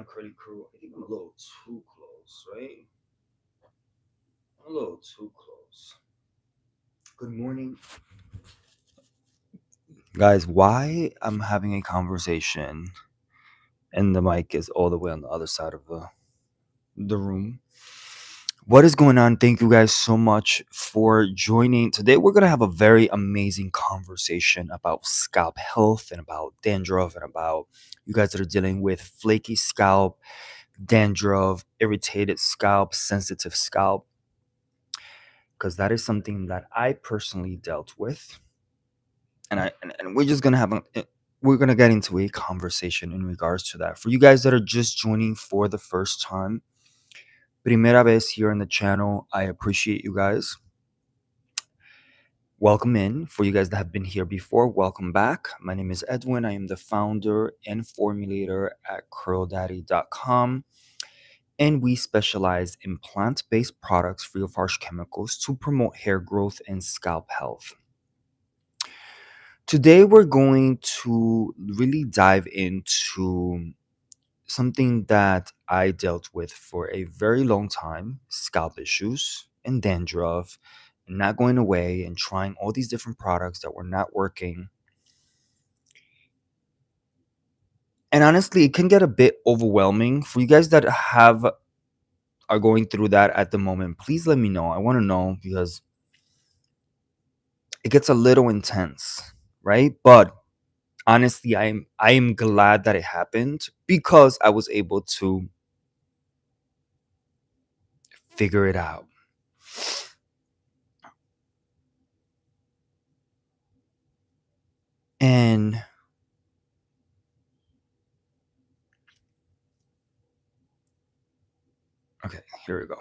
credit crew. I think I'm a little too close, right? I'm a little too close. Good morning, guys. Why I'm having a conversation and the mic is all the way on the other side of the room? What is going on? Thank you guys so much for joining. Today, we're going to have a very amazing conversation about scalp health and about dandruff and about you guys that are dealing with flaky scalp, dandruff, irritated scalp, sensitive scalp, because that is something that I personally dealt with. And we're just going to we're going to get into a conversation in regards to that. For you guys that are just joining for the first time, primera vez here on the channel, I appreciate you guys. Welcome in. For you guys that have been here before, welcome back. My name is Edwin. I am the founder and formulator at curldaddy.com. And we specialize in plant-based products free of harsh chemicals to promote hair growth and scalp health. Today, we're going to really dive into something that I dealt with for a very long time, scalp issues and dandruff, and not going away and trying all these different products that were not working. And honestly, it can get a bit overwhelming for you guys that are going through that at the moment. Please let me know. I want to know because it gets a little intense, right? But honestly, I am glad that it happened because I was able to figure it out. And okay, here we go.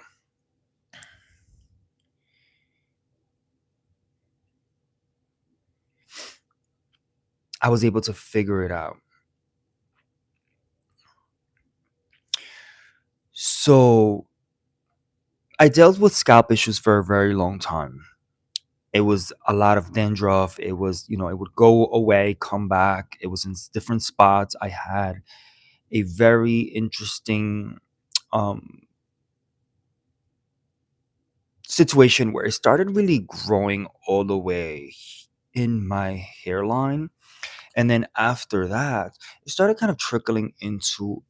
I was able to figure it out. So I dealt with scalp issues for a very long time. It was a lot of dandruff. It was, it would go away, come back. It was in different spots. I had a very interesting um, situation where it started really growing all the way in my hairline. And then after that, it started kind of trickling into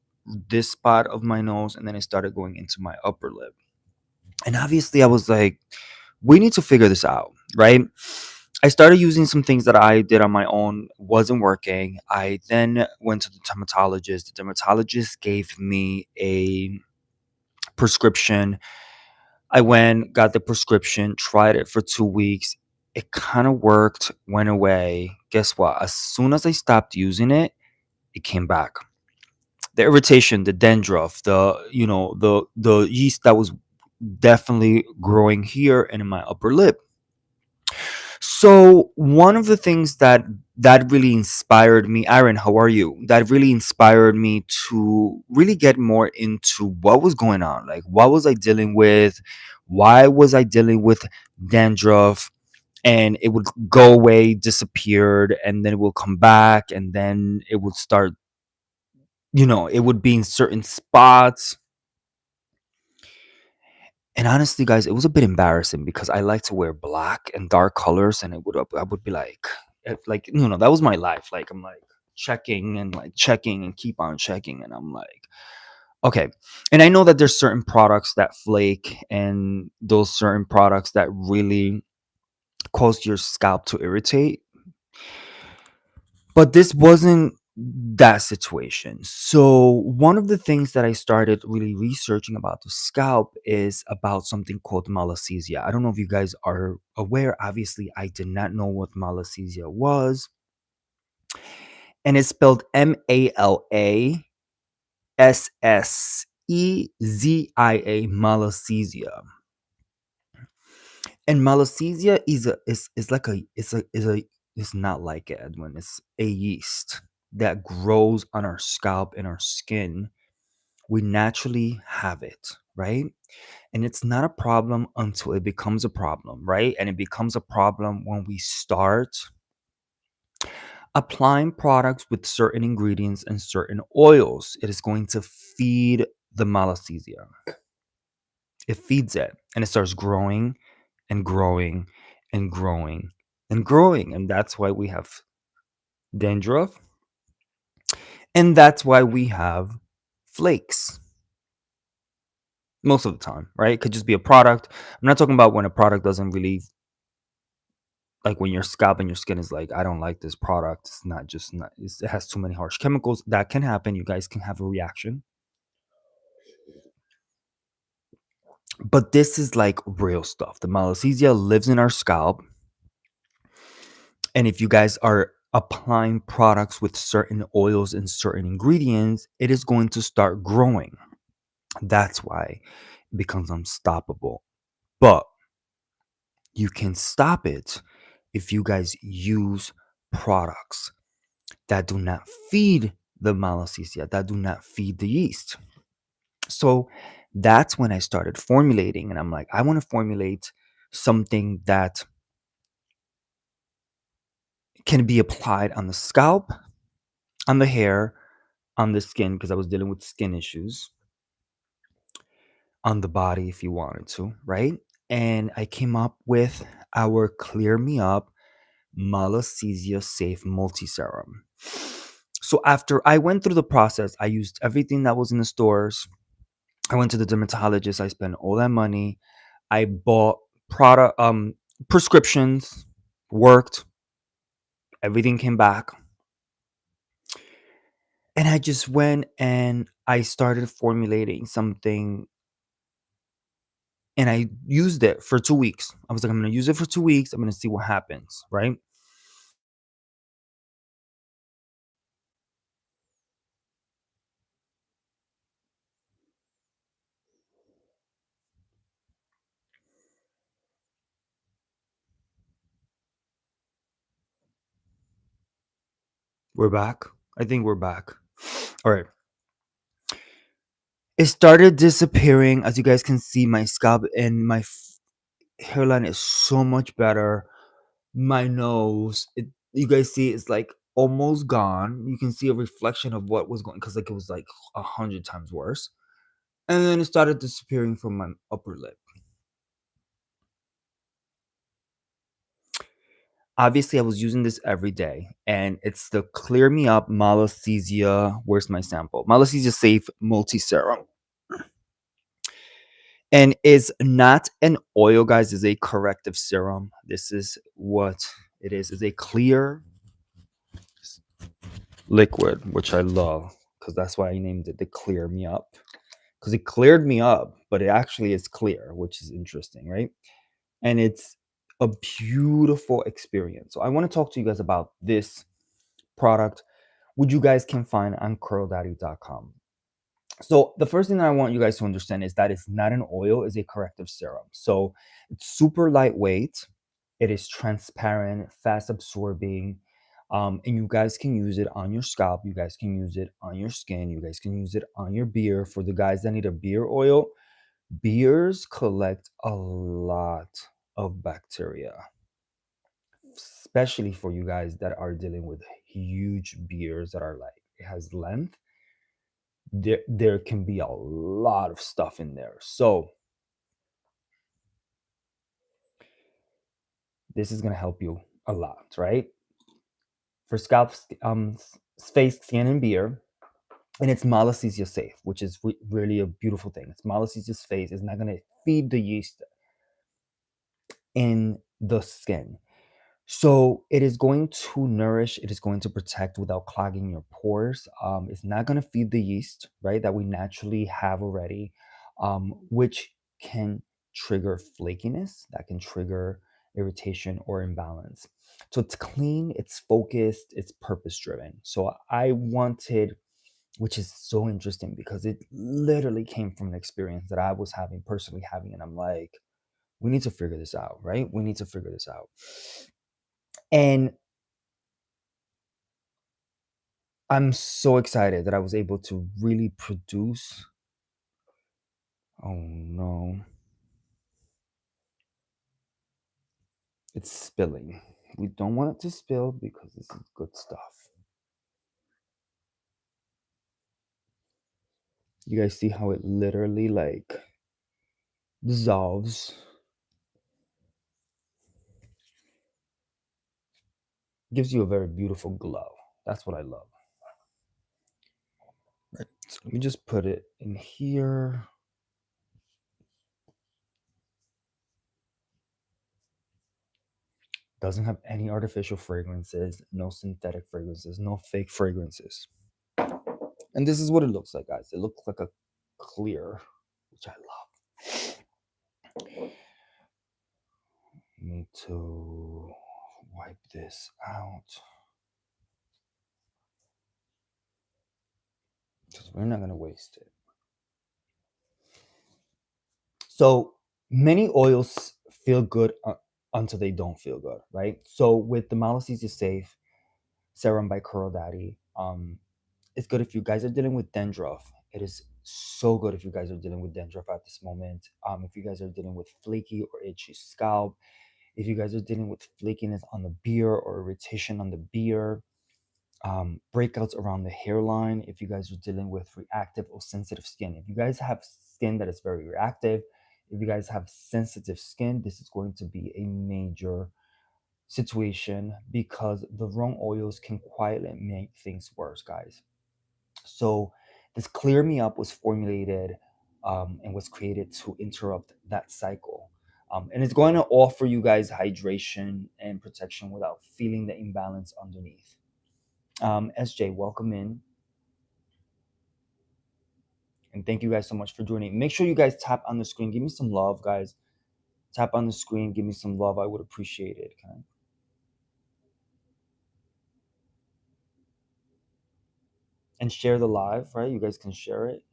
this spot of my nose. And then it started going into my upper lip. And obviously, I was like, we need to figure this out, right? I started using some things that I did on my own, wasn't working. I then went to the dermatologist. The dermatologist gave me a prescription. I went, got the prescription, tried it for 2 weeks. It kind of worked, went away. Guess what? As soon as I stopped using it, it came back. The irritation, the dandruff, the yeast that was definitely growing here and in my upper lip. So one of the things that really inspired me, Aaron, how are you? That really inspired me to really get more into what was going on. Like, what was I dealing with? Why was I dealing with dandruff? And it would go away, disappeared, and then it will come back, and then it would start, it would be in certain spots. And honestly, guys, it was a bit embarrassing because I like to wear black and dark colors, and I would be like, like that was my life. Like I'm like checking and like checking and keep on checking, and I'm like, okay. And I know that there's certain products that flake, and those certain products that really cause your scalp to irritate. But this wasn't that situation. So, one of the things that I started really researching about the scalp is about something called malassezia. I don't know if you guys are aware. Obviously, I did not know what malassezia was. And it's spelled Malassezia, malassezia. And malassezia is like a it's not like it, Edwin. It's a yeast that grows on our scalp and our skin. We naturally have it, right? And it's not a problem until it becomes a problem, right? And it becomes a problem when we start Applying products with certain ingredients and certain oils, it is going to feed the malassezia. It feeds it and it starts growing and growing and growing and growing. And that's why we have dandruff. And that's why we have flakes most of the time, right? It could just be a product. I'm not talking about when a product doesn't really, like when your scalp and your skin is like, I don't like this product. It's not just not, it has too many harsh chemicals. That can happen. You guys can have a reaction. But this is like real stuff. The malassezia lives in our scalp. And if you guys are applying products with certain oils and certain ingredients, it is going to start growing. That's why it becomes unstoppable. But you can stop it if you guys use products that do not feed the malassezia, that do not feed the yeast. So that's when I started formulating, and I'm like, I want to formulate something that can be applied on the scalp, on the hair, on the skin, because I was dealing with skin issues, on the body if you wanted to, right? And I came up with our Clear Me Up Malassezia Safe Multi Serum. So after I went through the process, I used everything that was in the stores. I went to the dermatologist. I spent all that money. I bought product prescriptions, worked, everything came back. And I just went and I started formulating something and I used it for 2 weeks. I was like, I'm gonna use it for 2 weeks. I'm gonna see what happens, right? We're back. I think we're back. All right. It started disappearing. As you guys can see, my scalp and my hairline is so much better. My nose, you guys see, it's like almost gone. You can see a reflection of what was going because like it was like 100 times worse. And then it started disappearing from my upper lip. Obviously, I was using this every day, and it's the Clear Me Up Malassezia. Where's my sample? Malassezia Safe Multi Serum. And is not an oil, guys, is a corrective serum. This is what it is a clear liquid, which I love because that's why I named it the Clear Me Up. Because it cleared me up, but it actually is clear, which is interesting, right? And it's a beautiful experience. So I want to talk to you guys about this product, which you guys can find on curldaddy.com. So the first thing that I want you guys to understand is that it's not an oil, it's a corrective serum. So it's super lightweight, it is transparent, fast absorbing, and you guys can use it on your scalp, you guys can use it on your skin, you guys can use it on your beard. For the guys that need a beard oil, beards collect a lot of bacteria, especially for you guys that are dealing with huge beards that are like it has length. There can be a lot of stuff in there. So this is gonna help you a lot, right? For scalp, face, skin, and beard, and it's malassezia safe, which is really a beautiful thing. It's malassezia safe. It's not gonna feed the yeast in the skin. So it is going to nourish, it is going to protect without clogging your pores. It's not going to feed the yeast, right, that we naturally have already, which can trigger flakiness, that can trigger irritation or imbalance. So it's clean, it's focused, it's purpose driven. So I wanted, which is so interesting because it literally came from an experience that I was having, personally having, and I'm like, we need to figure this out, right? We need to figure this out. And I'm so excited that I was able to really produce. Oh no, it's spilling. We don't want it to spill because this is good stuff. You guys see how it literally like dissolves. Gives you a very beautiful glow. That's what I love. Right. So let me just put it in here. Doesn't have any artificial fragrances, no synthetic fragrances, no fake fragrances. And this is what it looks like, guys. It looks like a clear, which I love. Need to wipe this out because we're not going to waste it. So many oils feel good until they don't feel good, right? So with the Malassezia Safe Serum by Curl Daddy, it's good if you guys are dealing with dandruff. It is so good if you guys are dealing with dandruff at this moment. If you guys are dealing with flaky or itchy scalp, if you guys are dealing with flakiness on the beard or irritation on the beard, breakouts around the hairline, if you guys are dealing with reactive or sensitive skin, if you guys have skin that is very reactive, if you guys have sensitive skin, this is going to be a major situation because the wrong oils can quietly make things worse, guys. So this Clear Me Up was formulated and was created to interrupt that cycle. And it's going to offer you guys hydration and protection without feeling the imbalance underneath. SJ, welcome in. And thank you guys so much for joining. Make sure you guys tap on the screen. Give me some love, guys. Tap on the screen. Give me some love. I would appreciate it. Can I? And share the live, right? You guys can share it.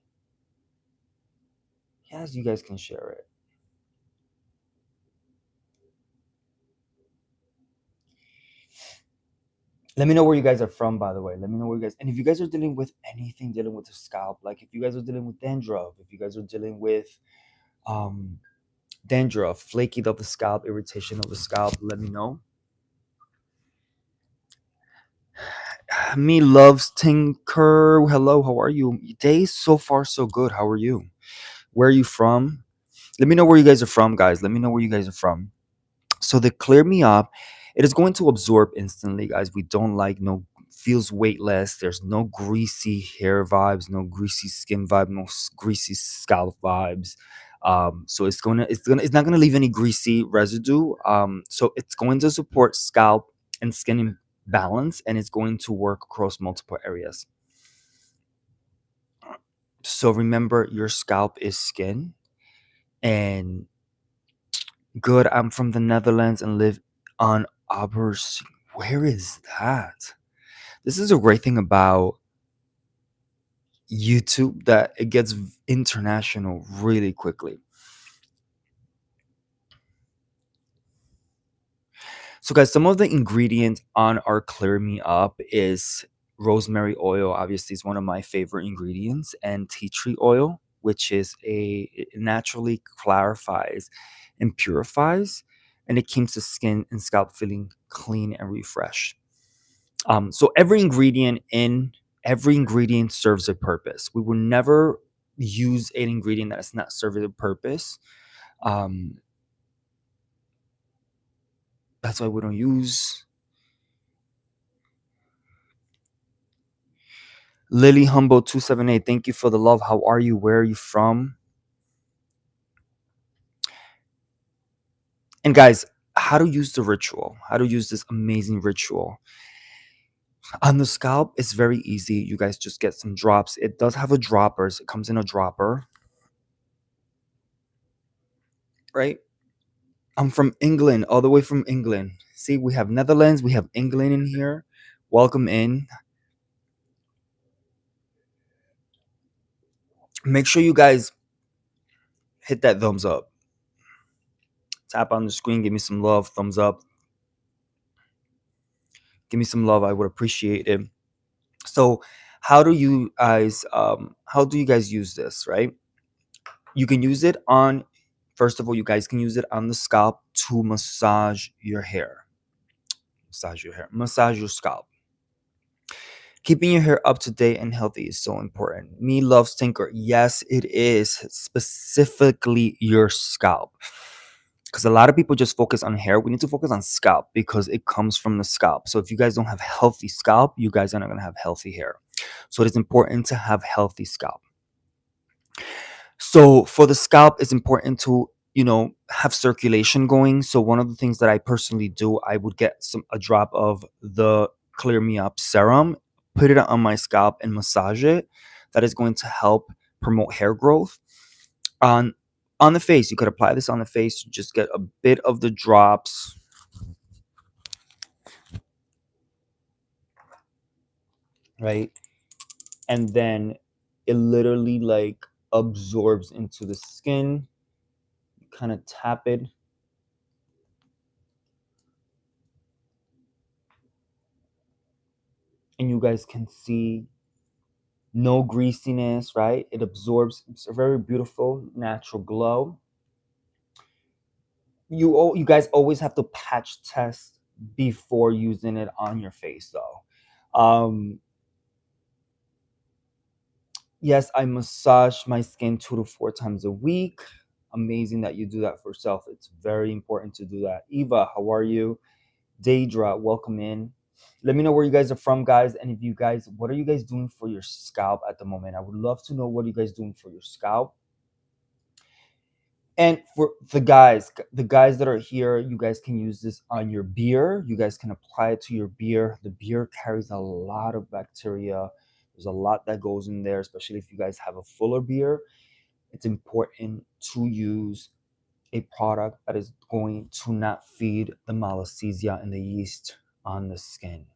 Yes, you guys can share it. Let me know where you guys are from, by the way. Let me know where you guys. And if you guys are dealing with anything dealing with the scalp, like if you guys are dealing with dandruff, if you guys are dealing with um, dandruff, flaking of the scalp, irritation of the scalp, let me know. Me loves Tinker. Hello, how are you? Days so far so good. How are you? Where are you from? Let me know where you guys are from, guys. Let me know where you guys are from. So the Clear Me Up, it is going to absorb instantly, guys. We don't like no feels weightless. There's no greasy hair vibes, no greasy skin vibe, no greasy scalp vibes. So it's not gonna leave any greasy residue. So it's going to support scalp and skin balance, and it's going to work across multiple areas. So remember, your scalp is skin, and good. I'm from the Netherlands and live on Aber's. Where is that? This is a great thing about YouTube that it gets international really quickly. So, guys, some of the ingredients on our Clear Me Up is rosemary oil. Obviously, is one of my favorite ingredients, and tea tree oil, which is it naturally clarifies and purifies, and it keeps the skin and scalp feeling clean and refreshed. So every ingredient serves a purpose. We will never use an ingredient that is not serving a purpose. Um, that's why we don't use Lily Humble 278. Thank you for the love. How are you? Where are you from? And guys, how to use the ritual? How to use this amazing ritual? On the scalp, it's very easy. You guys just get some drops. It does have a droppers. It comes in a dropper, right? I'm from England, all the way from England. See, we have Netherlands, we have England in here. Welcome in. Make sure you guys hit that thumbs up. Tap on the screen, give me some love, thumbs up. Give me some love. I would appreciate it. So, how do you guys use this, right? You can use it on first of all, you guys can use it on the scalp to massage your hair. Massage your hair. Massage your scalp. Keeping your hair up to date and healthy is so important. Me loves Tinker. Yes, it is. Specifically your scalp. Because a lot of people just focus on hair. We need to focus on scalp because it comes from the scalp. So if you guys don't have healthy scalp, you guys are not going to have healthy hair. So it is important to have healthy scalp. So for the scalp, it's important to, have circulation going. So one of the things that I personally do, I would get a drop of the Clear Me Up serum, put it on my scalp and massage it. That is going to help promote hair growth. On on the face, you could apply this on the face. You just get a bit of the drops, right? And then it literally like absorbs into the skin. Kind of tap it. And you guys can see no greasiness, right? It absorbs. It's a very beautiful natural glow. You guys always have to patch test before using it on your face, though. Yes, I massage my skin 2 to 4 times a week. Amazing that you do that for yourself. It's very important to do that. Eva, how are you? Daedra, welcome in. Let me know where you guys are from, guys. And if you guys, what are you guys doing for your scalp at the moment? I would love to know what you guys doing for your scalp. And for the guys that are here, you guys can use this on your beard. You guys can apply it to your beard. The beard carries a lot of bacteria. There's a lot that goes in there, especially if you guys have a fuller beard. It's important to use a product that is going to not feed the malassezia and the yeast on the skin.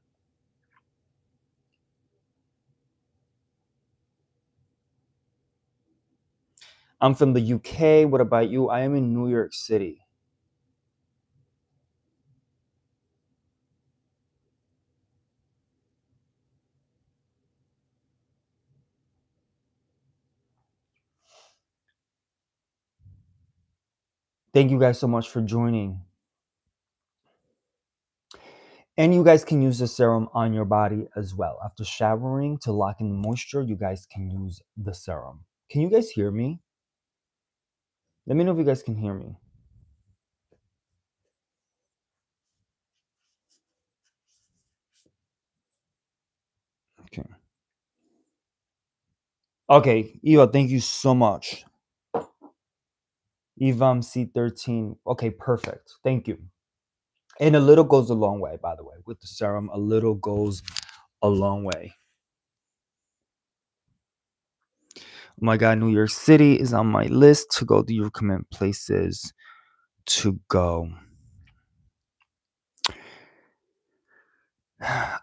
I'm from the UK. What about you? I am in New York City. Thank you guys so much for joining. And you guys can use the serum on your body as well. After showering to lock in the moisture, you guys can use the serum. Can you guys hear me? Let me know if you guys can hear me. Okay. Okay, Eva, thank you so much. Evam C13. Okay, perfect. Thank you. And a little goes a long way, by the way. With the serum, a little goes a long way. Oh my God, New York City is on my list to go. Do you recommend places to go?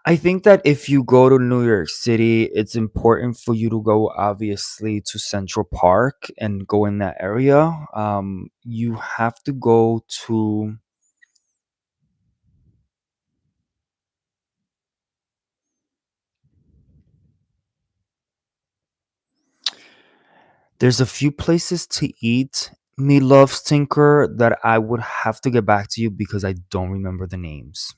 I think that if you go to New York City, it's important for you to go obviously to Central Park and go in that area. You have to go to. There's a few places to eat. Me love Stinker that I would have to get back to you because I don't remember the names.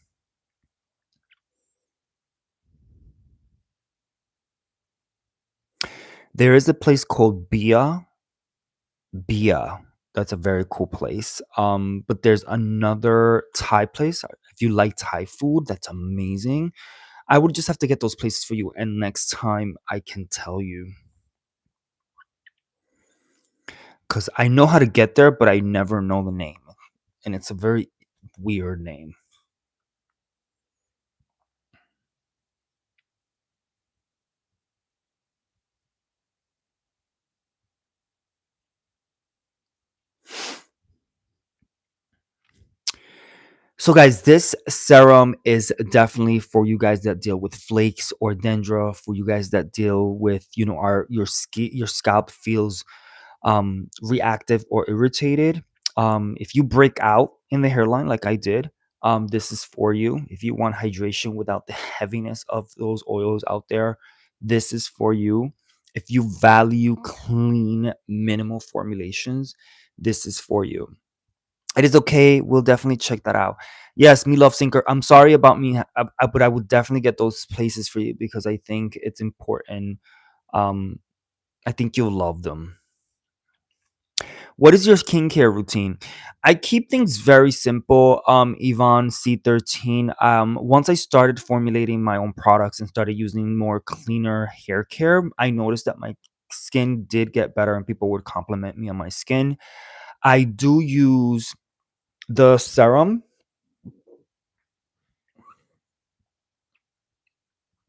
There is a place called Bia. That's a very cool place. But there's another Thai place. If you like Thai food, that's amazing. I would just have to get those places for you, and next time I can tell you. Because I know how to get there, but I never know the name. And it's a very weird name. So, guys, this serum is definitely for you guys that deal with flakes or dandruff. For you guys that deal with, your scalp feels reactive or irritated. If you break out in the hairline like I did, this is for you. If you want hydration without the heaviness of those oils out there, this is for you. If you value clean, minimal formulations, this is for you. It is okay. We'll definitely check that out. Yes, me love sinker. I'm sorry about me, but I would definitely get those places for you because I think it's important. Um, I think you'll love them. What is your skincare routine? I keep things very simple. Yvonne C13. Once I started formulating my own products and started using more cleaner hair care, I noticed that my skin did get better and people would compliment me on my skin. I do use the serum,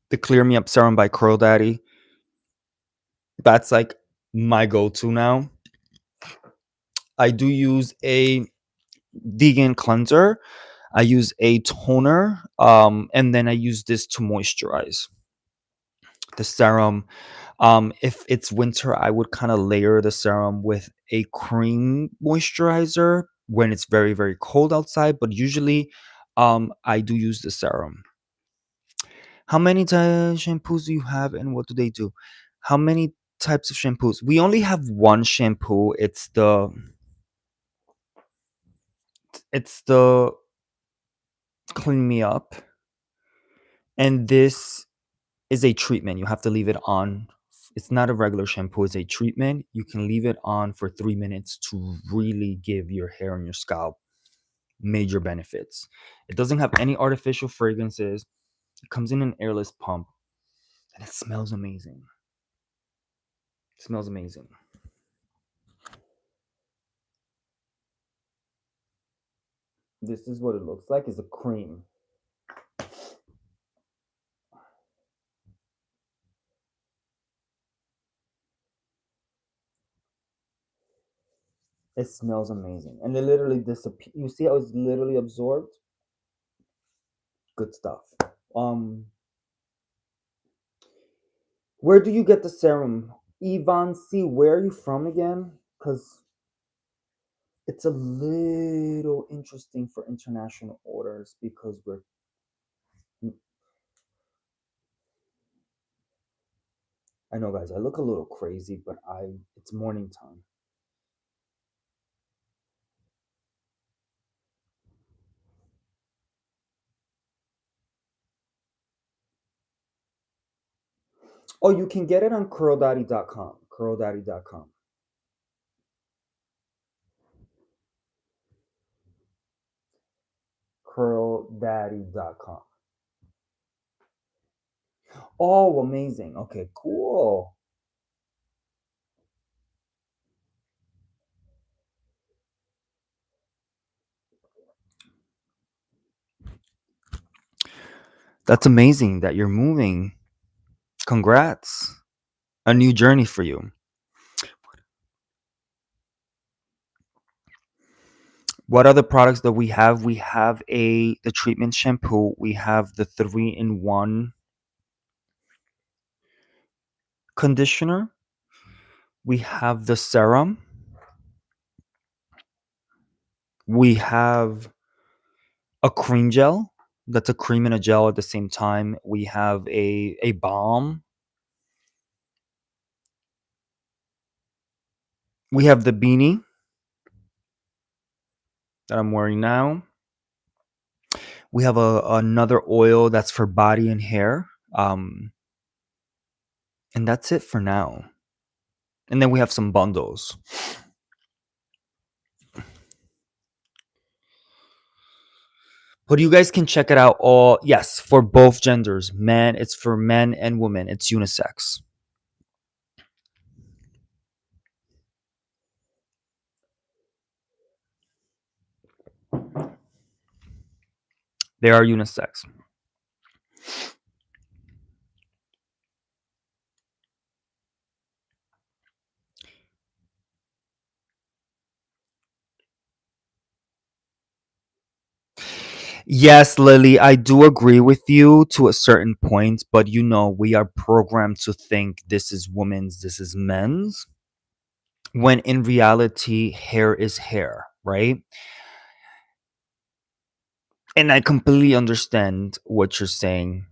the Clear Me Up serum by Curl Daddy. That's like my go-to now. I do use a vegan cleanser. I use a toner, and then I use this to moisturize the serum. If it's winter, I would kind of layer the serum with a cream moisturizer when it's very, very cold outside. But usually, I do use the serum. How many shampoos do you have, and what do they do? How many types of shampoos? We only have one shampoo. It's the Clean Me Up, and this is a treatment. You have to leave it on. It's not a regular shampoo, it's a treatment. You can leave it on for 3 minutes to really give your hair and your scalp major benefits. It doesn't have any artificial fragrances. It comes in an airless pump and it smells amazing. It smells amazing. This is what it looks like. It's a cream. It smells amazing. And it literally disappears. You see how it's literally absorbed? Good stuff. Um, where do you get the serum? Yvonne C, where are you from again? Because it's a little interesting for international orders because I know guys, I look a little crazy, but it's morning time. Oh, you can get it on curldaddy.com. Curldaddy.com. Curldaddy.com. Oh, amazing. Okay, cool. That's amazing that you're moving. Congrats. A new journey for you. What other products that we have? We have the treatment shampoo. We have the 3-in-1 conditioner. We have the serum. We have a cream gel. That's a cream and a gel at the same time. We have a balm. We have the beanie that I'm wearing now. We have another oil that's for body and hair. And that's it for now. And then we have some bundles. But you guys can check it out all. Yes, for both genders. Men, it's for men and women. It's unisex. They are unisex. Yes, Lily, I do agree with you to a certain point, but we are programmed to think this is women's, this is men's, when in reality, hair is hair, right? And I completely understand what you're saying,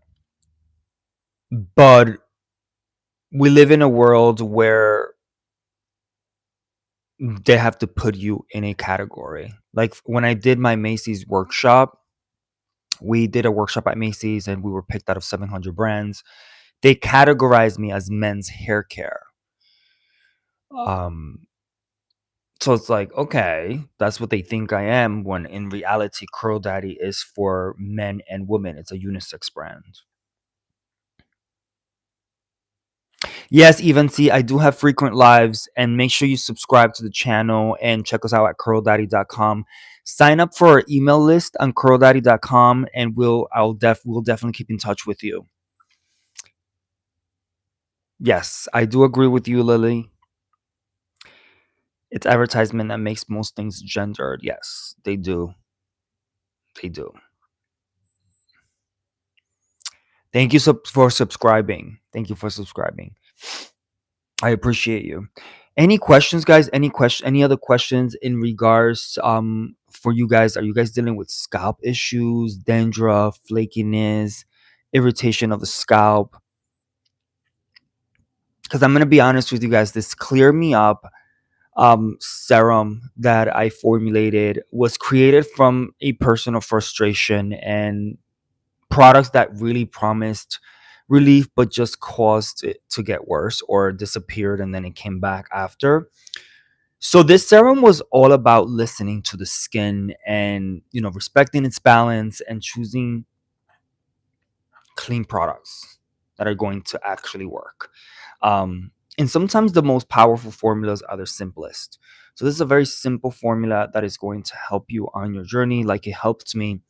but we live in a world where they have to put you in a category. Like when I did my Macy's workshop, we did a workshop at Macy's and we were picked out of 700 brands. They categorized me as men's hair care. Um, so it's like, okay, that's what they think I am, when in reality, Curl Daddy is for men and women. It's a unisex brand. Yes, even see, I do have frequent lives, and make sure you subscribe to the channel and check us out at curldaddy.com. Sign up for our email list on curldaddy.com, and we'll definitely keep in touch with you. Yes, I do agree with you, Lily. It's advertisement that makes most things gendered. Yes, they do. They do. Thank you for subscribing. Thank you for subscribing. I appreciate you. Any questions, guys? Any other questions in regards for you guys? Are you guys dealing with scalp issues, dandruff, flakiness, irritation of the scalp? Because I'm gonna be honest with you guys, this Clear Me Up serum that I formulated was created from a personal frustration and products that really promised relief but just caused it to get worse or disappeared and then it came back after. So this serum was all about listening to the skin and, respecting its balance and choosing clean products that are going to actually work. And sometimes the most powerful formulas are the simplest. So this is a very simple formula that is going to help you on your journey, like it helped me.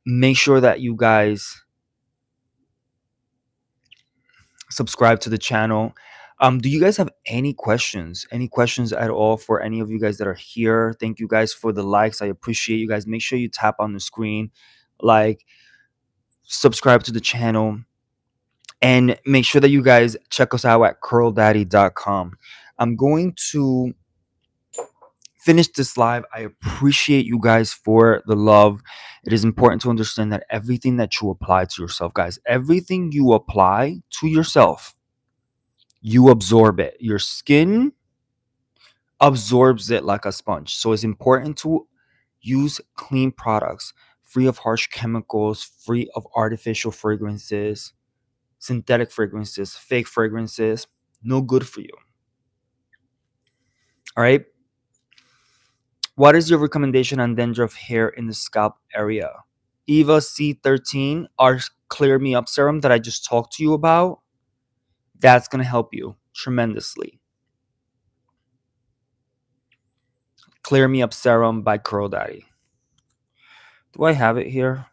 Make sure that you guys subscribe to the channel. Do you guys have any questions? Any questions at all for any of you guys that are here? Thank you guys for the likes. I appreciate you guys. Make sure you tap on the screen, like, subscribe to the channel, and make sure that you guys check us out at curldaddy.com. I'm going to finish this live. I appreciate you guys for the love. It is important to understand that everything that you apply to yourself, guys, everything you apply to yourself, you absorb it. Your skin absorbs it like a sponge. So it's important to use clean products, free of harsh chemicals, free of artificial fragrances, synthetic fragrances, fake fragrances. No good for you. All right. What is your recommendation on dandruff hair in the scalp area? Eva C13, our Clear Me Up serum that I just talked to you about, that's going to help you tremendously. Clear Me Up serum by Curl Daddy. Do I have it here?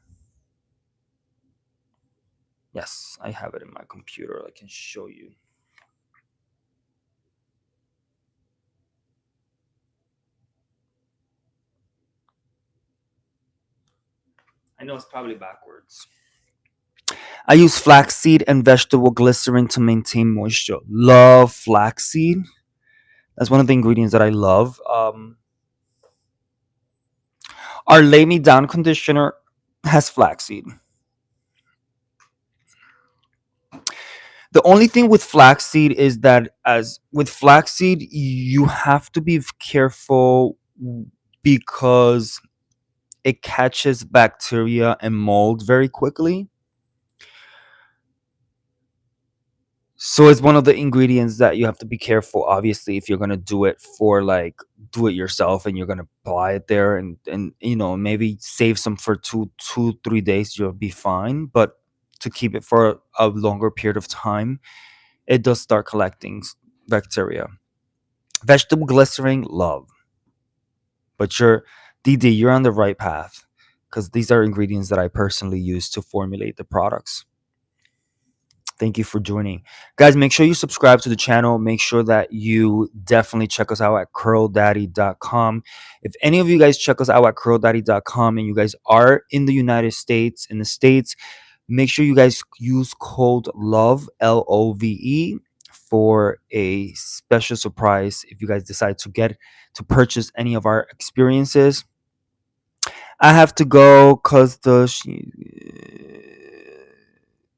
Yes, I have it in my computer. I can show you. I know it's probably backwards. I use flaxseed and vegetable glycerin to maintain moisture. Love flaxseed. That's one of the ingredients that I love. Our Lay Me Down conditioner has flaxseed. The only thing with flaxseed is that, as with flaxseed, you have to be careful because it catches bacteria and mold very quickly. So it's one of the ingredients that you have to be careful. Obviously, if you're gonna do it for, like, do it yourself and you're gonna apply it there and maybe save some for 2, 3 days, you'll be fine. But to keep it for a longer period of time, it does start collecting bacteria. Vegetable glycerin, love. But you're on the right path, because these are ingredients that I personally use to formulate the products. Thank you for joining. Guys, make sure you subscribe to the channel. Make sure that you definitely check us out at curldaddy.com. If any of you guys check us out at curldaddy.com and you guys are in the United States, make sure you guys use code LOVE, LOVE, for a special surprise if you guys decide to purchase any of our experiences. I have to go because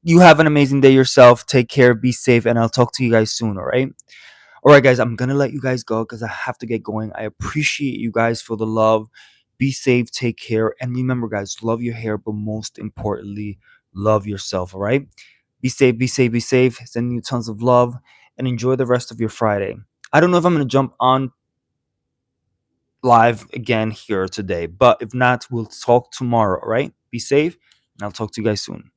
you have an amazing day yourself. Take care, be safe, and I'll talk to you guys soon. All right. All right, guys, I'm gonna let you guys go because I have to get going. I appreciate you guys for the love. Be safe, take care, and remember, guys, love your hair, but most importantly, love yourself. All right, be safe, be safe, be safe. Sending you tons of love, and enjoy the rest of your Friday. I don't know if I'm gonna jump on live again here today, but if not, we'll talk tomorrow. All right, be safe, and I'll talk to you guys soon.